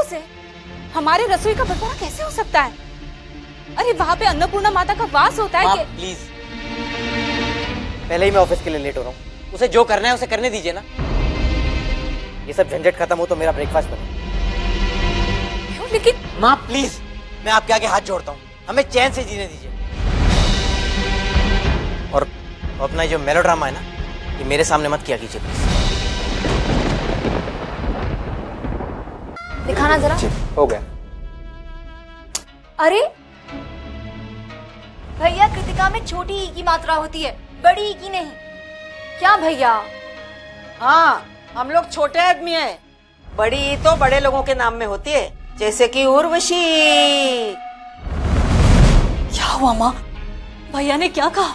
से? हमारे रसोई का बंटवारा कैसे हो सकता है? अरे वहाँ पे अन्नपूर्णा माता का वास होता है। प्लीज, पहले ही मैं ऑफिस के लिए लेट हो रहा हूँ। उसे जो करना है उसे करने दीजिए ना। ये सब झंझट खत्म हो तो मेरा ब्रेकफास्ट बने। लेकिन माँ प्लीज, मैं आपके आगे हाथ जोड़ता हूँ, हमें चैन से जीने दीजिए। और अपना जो मेलोड्रामा है ना, ये मेरे सामने मत किया कीजिए प्लीज। दिखाना जरा। हो गया। अरे भैया, कृतिका में छोटी ई की मात्रा होती है, बड़ी ई की नहीं। क्या भैया? हाँ, हम लोग छोटे आदमी हैं। बड़ी ई तो बड़े लोगों के नाम में होती है, जैसे कि उर्वशी। क्या हुआ माँ? भैया ने क्या कहा?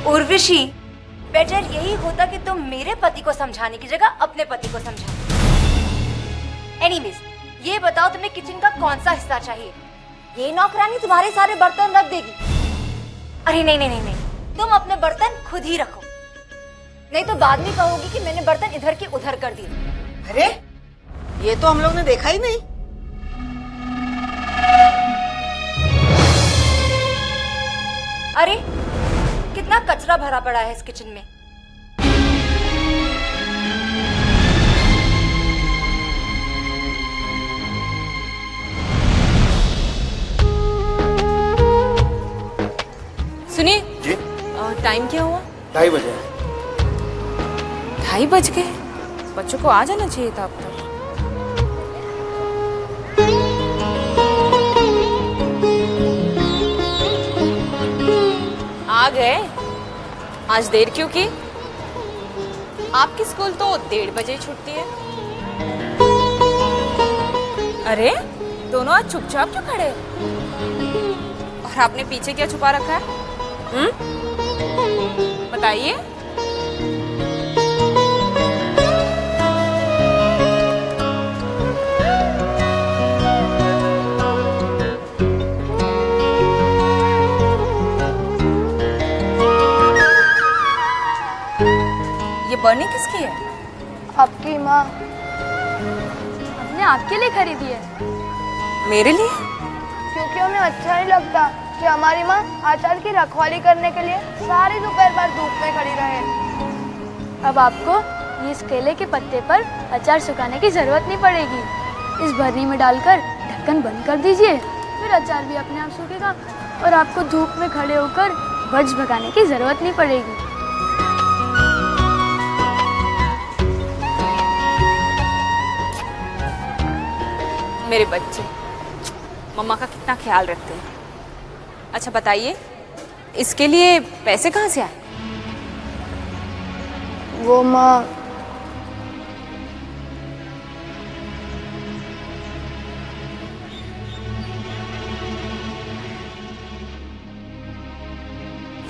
उर्वशी, बेटर यही होता कि तुम मेरे पति को समझाने की जगह अपने पति को समझाओ। एनीवेज, ये बताओ तुम्हें किचन का कौन सा हिस्सा चाहिए? ये नौकरानी तुम्हारे सारे बर्तन रख देगी। अरे नहीं नहीं नहीं नहीं, तुम अपने बर्तन खुद ही रखो, नहीं तो बाद में कहोगी कि मैंने बर्तन इधर के उधर कर दिए। अरे ये तो हम लोग ने देखा ही नहीं। अरे कितना कचरा भरा पड़ा है इस किचन में। सुनिए जी। टाइम क्या हुआ? 2:30 बजे। 2:30 बज गए? बच्चों को आ जाना चाहिए था अब तक। आ गए? आज देर क्यों की? आपकी स्कूल तो 1:30 बजे ही छूटती है। अरे दोनों आज चुपचाप क्यों खड़े? और आपने पीछे क्या छुपा रखा है? बताइए। ये बर्नी किसकी है? आपकी माँ। हमने आपके लिए खरीदी है। मेरे लिए? क्योंकि हमें अच्छा नहीं लगता कि हमारी माँ अचार की रखवाली करने के लिए सारी दोपहर भर धूप में खड़ी रहे। अब आपको इस केले के पत्ते पर अचार सुखाने की जरूरत नहीं पड़ेगी। इस भरनी में डालकर ढक्कन बंद कर दीजिए, फिर अचार भी अपने आप सूखेगा और आपको धूप में खड़े होकर बर्ड्स भगाने की जरूरत नहीं पड़ेगी। मेरे बच्चे मम्मा का कितना ख्याल रखते हैं। अच्छा बताइए, इसके लिए पैसे कहाँ से आए? वो माँ,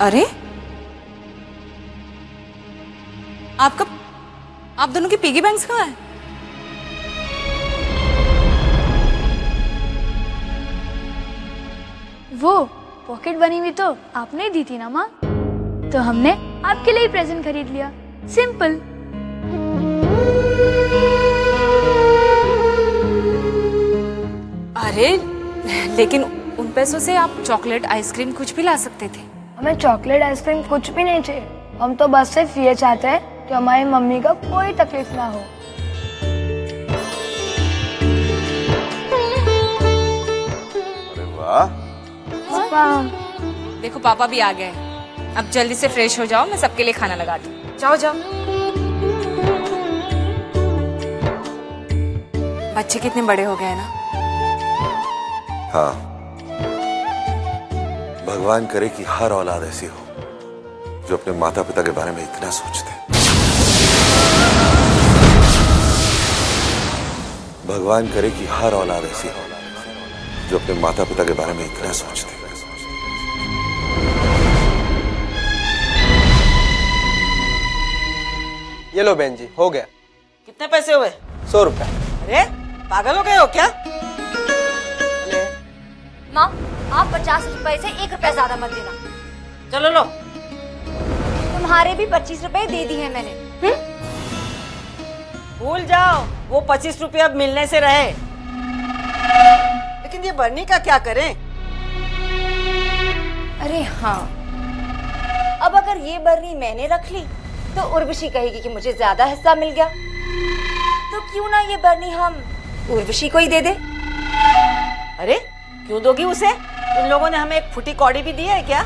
अरे आप दोनों की पिगी बैंक्स कहाँ है? वो पॉकेट बनी हुई तो आपने ही दी थी ना माँ, तो हमने आपके लिए ही प्रेजेंट खरीद लिया। सिंपल। अरे लेकिन उन पैसों से आप चॉकलेट आइसक्रीम कुछ भी ला सकते थे। हमें चॉकलेट आइसक्रीम कुछ भी नहीं चाहिए, हम तो बस सिर्फ ये चाहते हैं कि हमारी मम्मी का कोई तकलीफ ना हो। अरे वाह। देखो पापा भी आ गए। अब जल्दी से फ्रेश हो जाओ, मैं सबके लिए खाना लगा दूं। जाओ जाओ। बच्चे कितने बड़े हो गए ना। हाँ, भगवान करे कि हर औलाद ऐसी हो जो अपने माता पिता के बारे में इतना सोचते। भगवान करे कि हर औलाद ऐसी हो जो अपने माता पिता के बारे में इतना सोचते। ये लो बहन जी, हो गया। कितने पैसे हुए? 100 रुपया। अरे पागल हो गए हो क्या? माँ, आप 50 रुपए से 1 रुपया ज्यादा मत देना। चलो लो। तुम्हारे भी 25 रुपए दे दी है मैंने। भूल जाओ, वो 25 रुपए अब मिलने से रहे। लेकिन ये बर्नी का क्या करें? अरे हाँ, अब अगर ये बर्नी मैंने रख ली तो उर्वशी कहेगी कि मुझे ज्यादा हिस्सा मिल गया। तो क्यों ना ये बर्नी हम उर्वशी को ही दे दे। अरे क्यों दोगी उसे? उन लोगों ने हमें एक फूटी कौड़ी भी दी है क्या?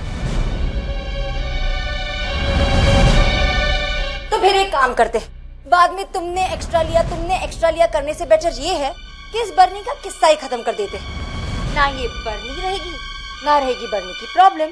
तो फिर एक काम करते, बाद में तुमने एक्स्ट्रा लिया करने से बेटर ये है कि इस बर्नी का किस्सा ही खत्म कर देते। ना ये बर्नी रहेगी, ना रहेगी बर्नी की प्रॉब्लम।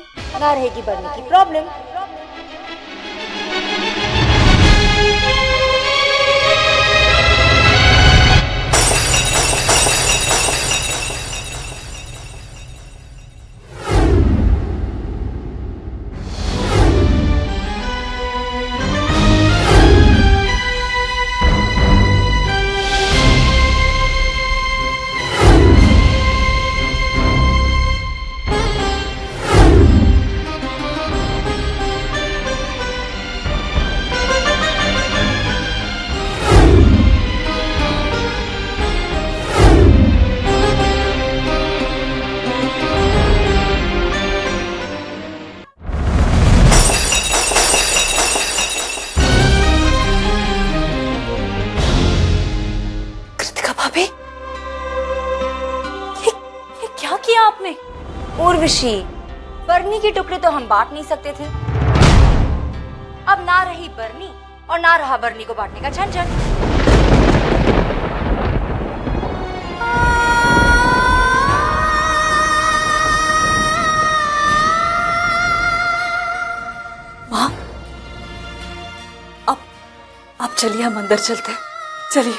आपने? उर्वशी, बर्नी के टुकड़े तो हम बांट नहीं सकते थे। अब ना रही बर्नी और ना रहा बर्नी को बांटने का झंझट। माँ, अब चलिए, हम अंदर चलते हैं। चलिए।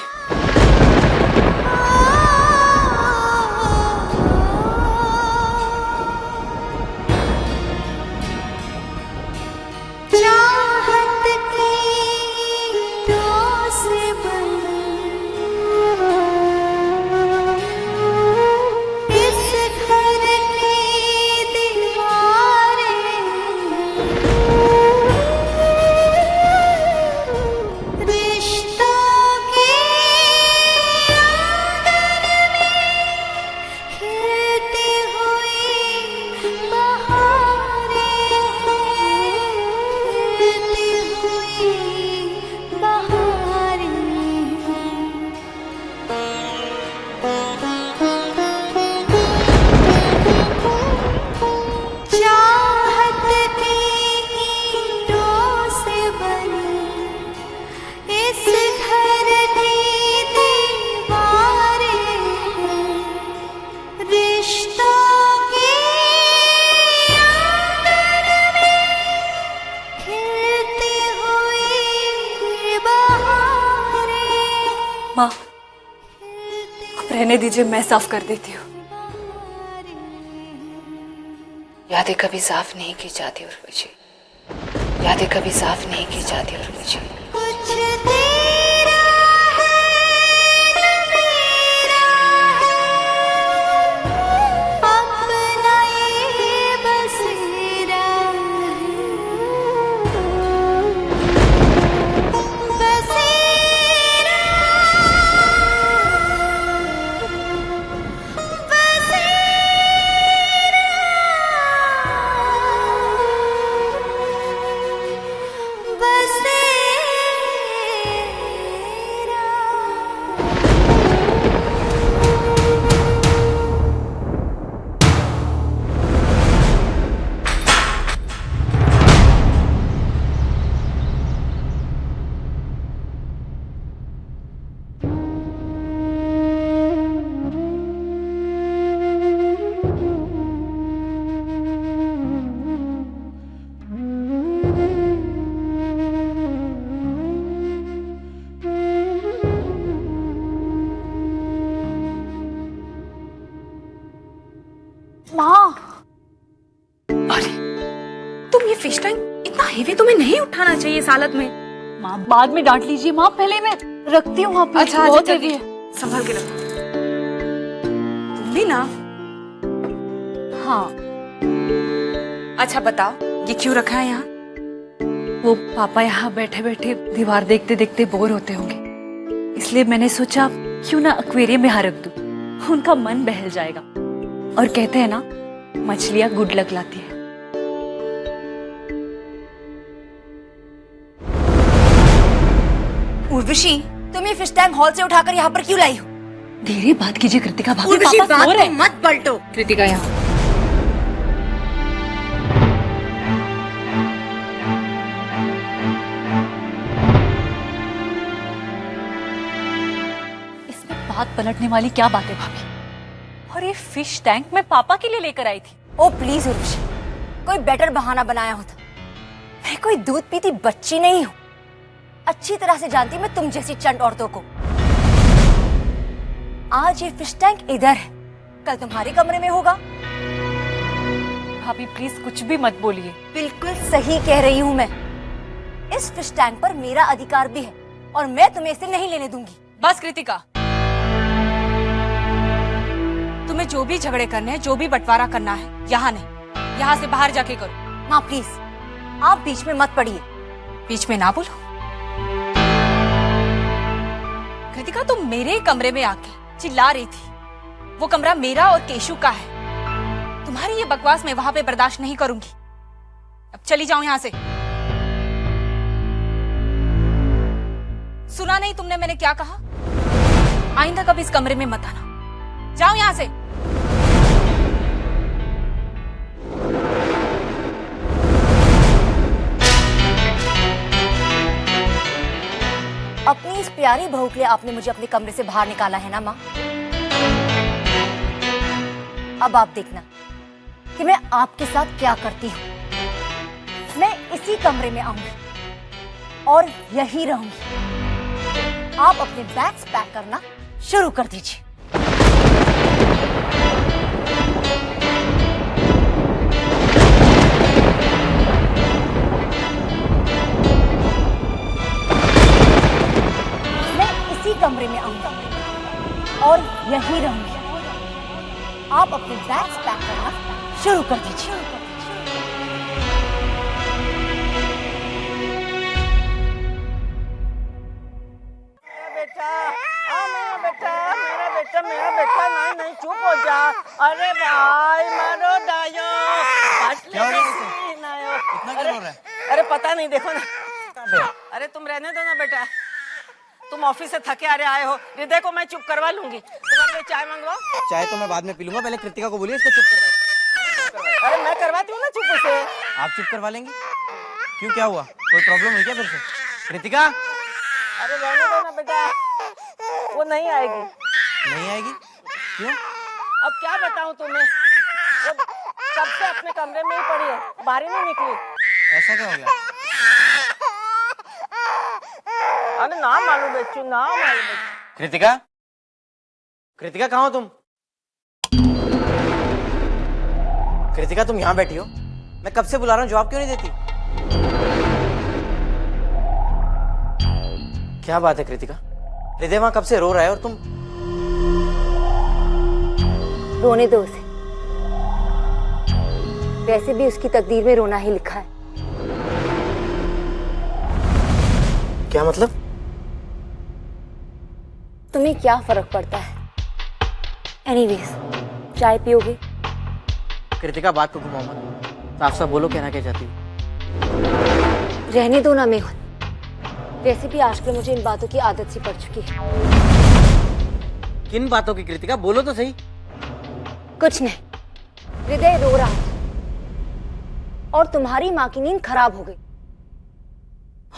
माँ, अब रहने दीजिए, मैं साफ कर देती हूँ। यादें कभी साफ नहीं की जाती उर्वशी, यादें कभी साफ नहीं की जाती उर्वशी। फिश टैंक इतना हेवी तुम्हें नहीं उठाना चाहिए इस हालत में। माँ, बाद में डांट लीजिए माँ, पहले मैं रखती हूँ वहाँ पे। अच्छा, बहुत हेवी है, संभाल के रखो। तुम भी ना? हाँ। अच्छा बताओ, ये क्यों रखा है यहाँ? वो पापा यहाँ बैठे बैठे दीवार देखते देखते बोर होते होंगे, इसलिए मैंने सोचा क्यों ना एक्वेरियम में यहाँ रख दूं, उनका मन बहल जाएगा। और कहते हैं ना, मछलियाँ गुड लक लाती है। उर्वशी, तुम ये फिश टैंक हॉल से उठाकर यहाँ पर क्यों लाई हो? धीरे बात कीजिए कृतिका भाभी, उर्वशी, पापा बात सो को रहे। मत पलटो। कृतिका यहाँ। इसमें बात पलटने वाली क्या बात है भाभी? और ये फिश टैंक मैं पापा के लिए लेकर आई थी। ओ प्लीज उर्वशी, कोई बेटर बहाना बनाया होता। मैं कोई दूध पीती बच्ची नहीं हूँ। अच्छी तरह से जानती मैं तुम जैसी चंड औरतों को। आज ये फिश टैंक इधर है, कल तुम्हारे कमरे में होगा। भाभी प्लीज कुछ भी मत बोलिए। बिल्कुल सही कह रही हूँ मैं। इस फिश टैंक पर मेरा अधिकार भी है और मैं तुम्हें इसे नहीं लेने दूंगी। बस कृतिका, तुम्हें जो भी झगड़े करने हैं, जो भी बंटवारा करना है, यहाँ नहीं, यहाँ से बाहर जाके करो। माँ प्लीज, आप बीच में मत पड़िए। बीच में ना बोलो। कृतिका, तुम मेरे कमरे में आके चिल्ला रही थी। वो कमरा मेरा और केशु का है। तुम्हारी ये बकवास मैं वहां पे बर्दाश्त नहीं करूंगी। अब चली जाओ यहाँ से। सुना नहीं तुमने मैंने क्या कहा? आइंदा कभी इस कमरे में मत आना। जाओ यहाँ से। अपनी इस प्यारी बहू के लिए आपने मुझे अपने कमरे से बाहर निकाला है ना माँ? अब आप देखना कि मैं आपके साथ क्या करती हूँ। मैं इसी कमरे में आऊंगी और यही रहूंगी। आप अपने बैग्स पैक करना शुरू कर दीजिए। मैं इसी कमरे में आऊंगा और यही रहूंगी। आप अपने बैग्स पैक करना शुरू कर दीजिए। मेरा बेटा नहीं चुप हो जा। अरे भाई मारो दायो। क्या हो रहा है इतना क्या हो रहा है? अरे पता नहीं, देखो ना। अरे तुम रहने दो ना बेटा, तुम ऑफिस से थके आ रहे आए हो। हृदय को मैं चुप करवा लूंगी। तुम्हारे लिए चाय मंगवाओ? चाय तो मैं बाद में पी लूंगा, पहले कृतिका को बोलिए इसको चुप करवाए। अरे मैं करवाती हूँ ना चुप उसे। आप चुप करवा लेंगे? क्यों, क्या हुआ? कोई प्रॉब्लम हुई क्या फिर से? कृतिका अरे रहने दो ना बेटा, वो नहीं आएगी। नहीं आएगी? क्यों? अब क्या बताऊं तुम्हें, वो कब से अपने कमरे में ही पड़ी है, बाहर ही नहीं निकली। ऐसा क्या हो गया? अरे ना मालूम बच्चू, ना मालूम बच्चू। कृतिका, कृतिका कहाँ हो तुम? कृतिका तुम यहाँ बैठी हो, मैं कब से बुला रहा हूँ, जवाब क्यों नहीं देती? क्या बात है कृतिका? हृदय वहां कब से रो रहा है और तुम? रोने दो उसे, वैसे भी उसकी तकदीर में रोना ही लिखा है। क्या मतलब? तुम्हें क्या फर्क पड़ता है? एनीवेज, चाय पियोगे? कृतिका बात को घुमाओ मत, साफ साफ बोलो, कहना क्या चाहती हो? रहने दो ना मेहुल, वैसे भी आजकल मुझे इन बातों की आदत सी पड़ चुकी है। किन बातों की कृतिका, बोलो तो सही। कुछ नहीं, हृदय रो रहा था और तुम्हारी माँ की नींद खराब हो गई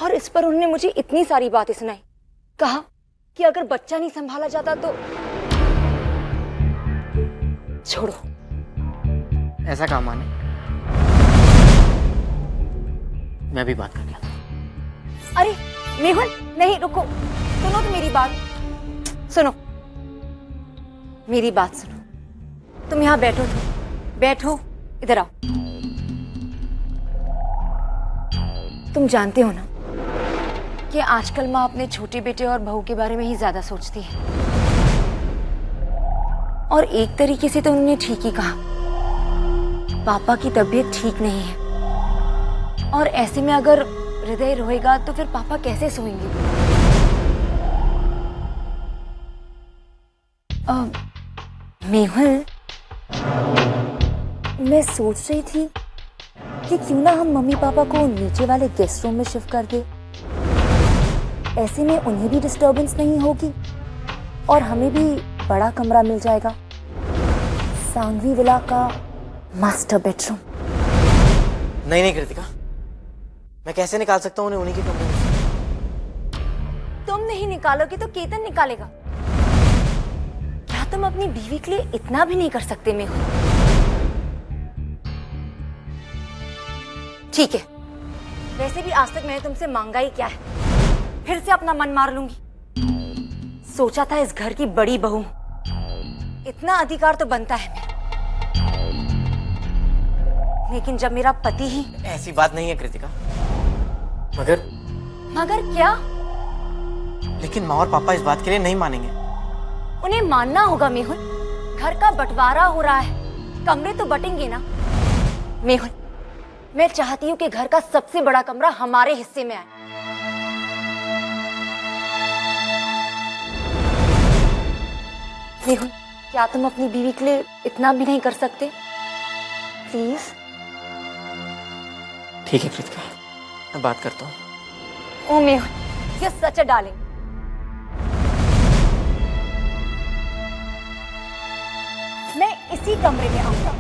और इस पर उन्होंने मुझे इतनी सारी बातें सुनाई। कहा कि अगर बच्चा नहीं संभाला जाता तो छोड़ो। ऐसा कहा माने? मैं भी बात करके आता हूं। अरे मेहुल, नहीं रुको, सुनो तो मेरी बात सुनो, मेरी बात सुनो। तुम यहाँ बैठो, बैठो, इधर आओ। तुम जानते हो ना कि आजकल माँ अपने छोटे बेटे और बहू के बारे में ही ज्यादा सोचती है, और एक तरीके से तो उन्होंने ठीक ही कहा। पापा की तबीयत ठीक नहीं है और ऐसे में अगर हृदय रोएगा तो फिर पापा कैसे सोएंगे? मेहुल, मैं सोच रही थी कि क्यों ना हम मम्मी पापा को नीचे वाले गेस्ट रूम में शिफ्ट कर दे। ऐसे में उन्हें भी डिस्टरबेंस नहीं होगी और हमें भी बड़ा कमरा मिल जाएगा, सांघवी विला का मास्टर बेडरूम। नहीं नहीं कृतिका, मैं कैसे निकाल सकता हूँ उन्हें उन्हीं के कमरे में? तुम नहीं निकालोगे तो केतन निकालेगा। क्या तुम अपनी बीवी के लिए इतना भी नहीं कर सकते मेहुल? ठीक है, वैसे भी आज तक मैंने तुमसे मांगा ही क्या है, फिर से अपना मन मार लूंगी। सोचा था इस घर की बड़ी बहू, इतना अधिकार तो बनता है मेरा। लेकिन जब मेरा पति ही... ऐसी बात नहीं है कृतिका। मगर क्या? लेकिन माँ और पापा इस बात के लिए नहीं मानेंगे। उन्हें मानना होगा मेहुल। घर का बंटवारा हो रहा है, कमरे तो बटेंगे ना। मेहुल, मैं चाहती हूँ कि घर का सबसे बड़ा कमरा हमारे हिस्से में आए। मेहुल, क्या तुम अपनी बीवी के लिए इतना भी नहीं कर सकते? प्लीज। ठीक है कृतिका, मैं बात करता हूँ। Oh Mehul, you such a darling. मैं इसी कमरे में आऊंगा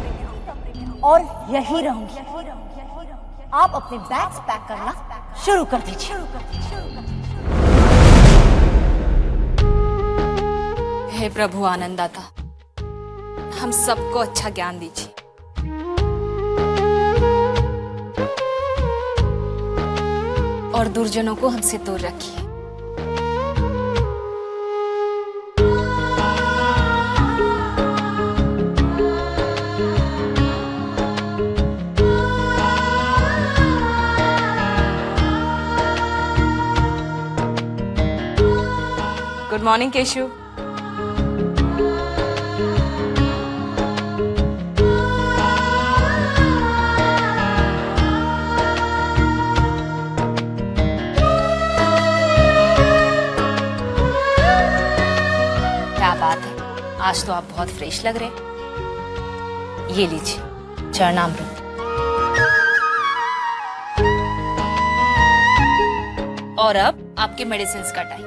और यही रहूंगी। आप अपने बैग्स पैक करना शुरू कर दीजिए। हे प्रभु आनंददाता, हम सबको अच्छा ज्ञान दीजिए। और दुर्जनों को हमसे दूर रखिए। Good morning Keshu. आज तो आप बहुत फ्रेश लग रहे हैं। ये लीजिए चरणामृत। और अब आपके मेडिसिन का टाइम।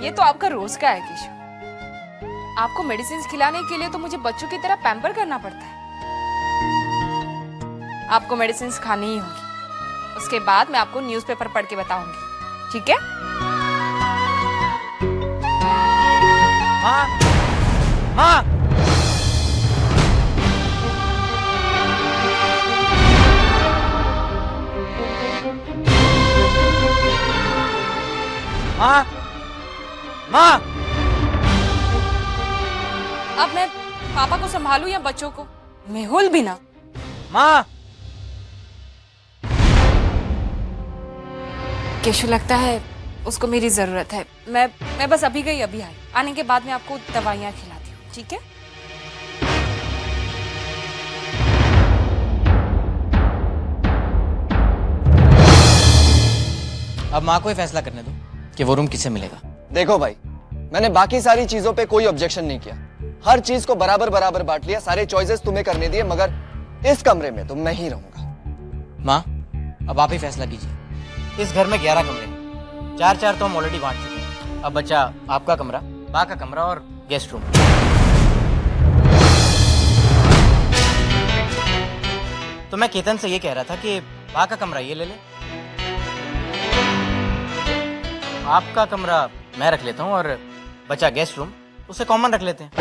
ये तो आपका रोज का है केशव। आपको मेडिसिन खिलाने के लिए तो मुझे बच्चों की तरह पैम्पर करना पड़ता है। आपको मेडिसिन खानी ही होगी। उसके बाद मैं आपको न्यूज़पेपर पढ़ के बताऊंगी, ठीक है? माँ, माँ, माँ, माँ। अब मैं पापा को संभालूं या बच्चों को? मेहुल भी ना। माँ। केशु, लगता है उसको मेरी जरूरत है। मैं बस अभी गई अभी आई। आने के बाद मैं आपको दवाइयाँ खिलाती हूँ, ठीक है? अब माँ को ही फैसला करने दो कि वो रूम किसे मिलेगा। देखो भाई, मैंने बाकी सारी चीजों पे कोई ऑब्जेक्शन नहीं किया। हर चीज को बराबर बराबर बांट लिया, सारे चॉइसेस तुम्हें करने दिए, मगर इस कमरे में तो मैं ही रहूंगा। माँ, अब आप ही फैसला कीजिए। इस घर में 11 कमरे हैं, 4-4 तो हम ऑलरेडी बांट चुके हैं। अब बचा आपका कमरा, माँ का कमरा और गेस्ट रूम। तो मैं केतन से ये कह रहा था कि माँ का कमरा ये ले ले, आपका कमरा मैं रख लेता हूँ और बचा गेस्ट रूम उसे कॉमन रख लेते हैं।